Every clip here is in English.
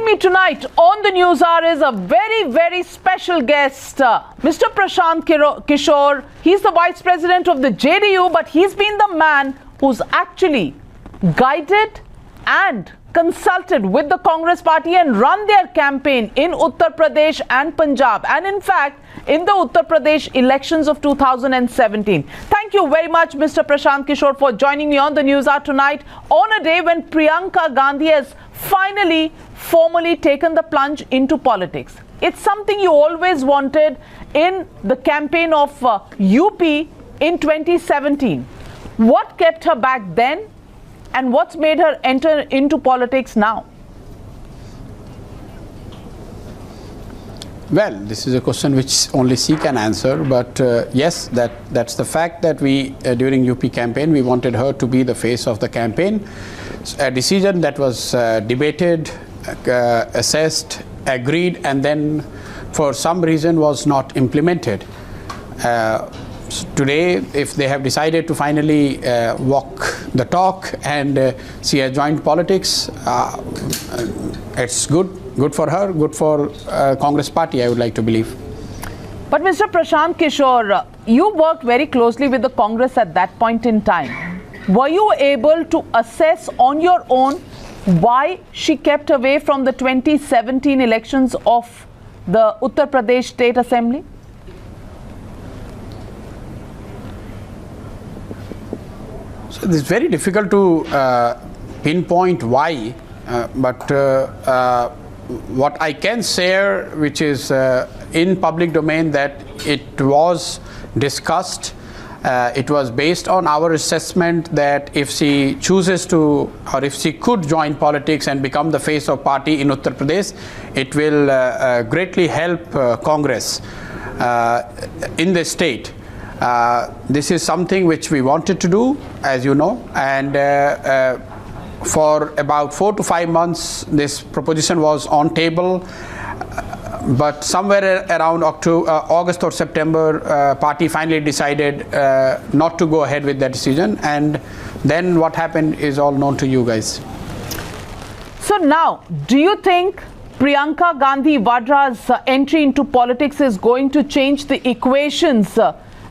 me tonight on the News Hour is a very, very special guest, Mr. Prashant Kishore. He's the Vice President of the JDU, but he's been the man who's actually guided and consulted with the Congress party and run their campaign in Uttar Pradesh and Punjab, and in fact in the Uttar Pradesh elections of 2017. Thank you very much, Mr. Prashant Kishore, for joining me on the News Hour tonight on a day when Priyanka Gandhi has finally formally taken the plunge into politics. It's something you always wanted in the campaign of UP in 2017. What kept her back then? And what's made her enter into politics now? Well, this is a question which only she can answer, but yes, that's the fact that we, during UP campaign, we wanted her to be the face of the campaign. A decision that was debated, assessed, agreed, and then for some reason was not implemented. Today, if they have decided to finally walk the talk and she has joined politics, it's good for her, good for Congress party, I would like to believe. But Mr. Prashant Kishore, you worked very closely with the Congress at that point in time. Were you able to assess on your own why she kept away from the 2017 elections of the Uttar Pradesh State Assembly? So it's very difficult to pinpoint why, but what I can share, which is in public domain, that it was discussed. It was based on our assessment that if she chooses to, or if she could join politics and become the face of party in Uttar Pradesh, it will greatly help Congress in the state. This is something which we wanted to do, as you know, and for about 4 to 5 months this proposition was on table, but somewhere around August or September, party finally decided not to go ahead with that decision, and then what happened is all known to you guys. So now, do you think Priyanka Gandhi Vadra's entry into politics is going to change the equations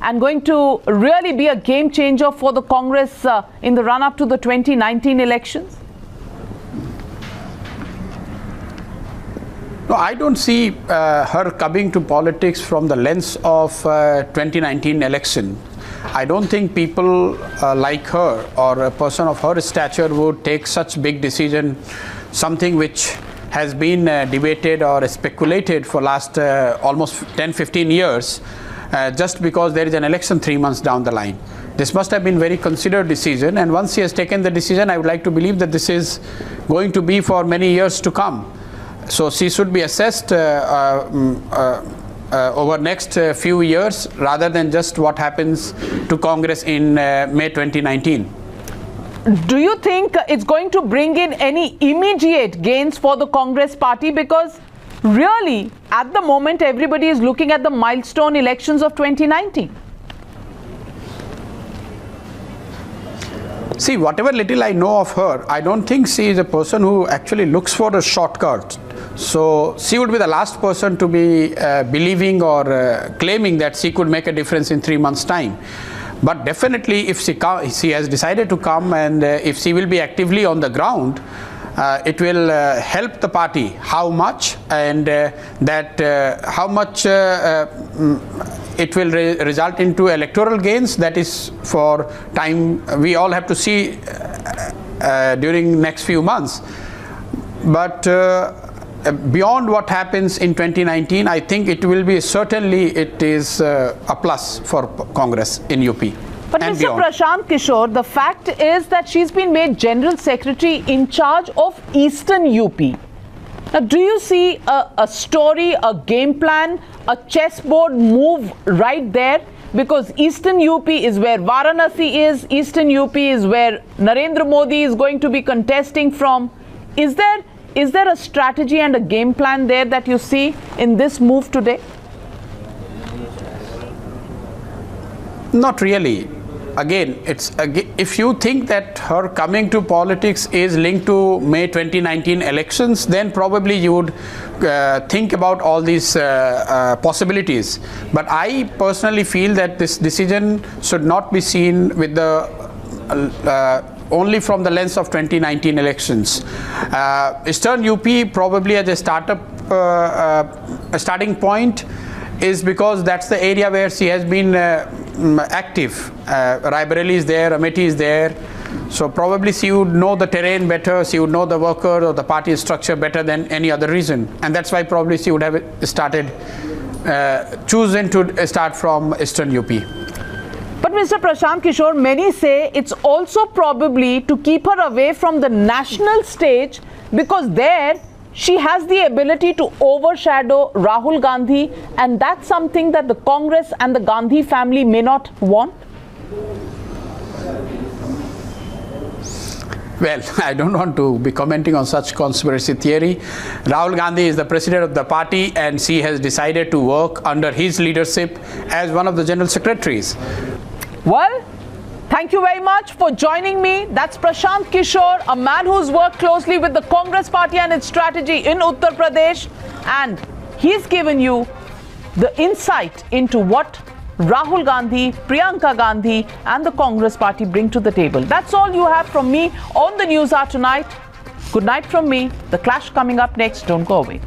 and going to really be a game changer for the Congress in the run-up to the 2019 elections? No, I don't see her coming to politics from the lens of 2019 election. I don't think people like her or a person of her stature would take such big decision, something which has been debated or speculated for last almost 10-15 years. Just because there is an election 3 months down the line. This must have been very considered decision, and once she has taken the decision, I would like to believe that this is going to be for many years to come. So she should be assessed over next few years rather than just what happens to Congress in May 2019. Do you think it's going to bring in any immediate gains for the Congress party? Because really, at the moment, everybody is looking at the milestone elections of 2019. See, whatever little I know of her, I don't think she is a person who actually looks for a shortcut. So she would be the last person to be believing or claiming that she could make a difference in 3 months' time. But definitely, if she has decided to come, and if she will be actively on the ground, it will help the party. How much, and how much it will result into electoral gains, that is for time we all have to see during next few months. But beyond what happens in 2019, I think it will be certainly a plus for Congress in UP. But Mr. Prashant Kishore, the fact is that she's been made General Secretary in charge of Eastern UP. Now, do you see a story, a game plan, a chessboard move right there? Because Eastern UP is where Varanasi is, Eastern UP is where Narendra Modi is going to be contesting from. Is there a strategy and a game plan there that you see in this move today? Not really. again, if you think that her coming to politics is linked to May 2019 elections, then probably you would think about all these possibilities. But I personally feel that this decision should not be seen with the only from the lens of 2019 elections. Eastern UP probably as a starting point is because that's the area where she has been active. Raebareli is there, Amethi is there, so probably she would know the terrain better, she would know the worker or the party structure better than any other reason, and that's why probably she would have started chosen to start from Eastern UP. But Mr. Prashant Kishore, many say it's also probably to keep her away from the national stage, because there she has the ability to overshadow Rahul Gandhi, and that's something that the Congress and the Gandhi family may not want. Well, I don't want to be commenting on such conspiracy theory. Rahul Gandhi is the president of the party, and she has decided to work under his leadership as one of the general secretaries. Well, thank you very much for joining me. That's Prashant Kishore, a man who's worked closely with the Congress party and its strategy in Uttar Pradesh, and he's given you the insight into what Rahul Gandhi, Priyanka Gandhi and the Congress party bring to the table. That's all you have from me on the News Hour tonight. Good night from me. The Clash coming up next. Don't go away.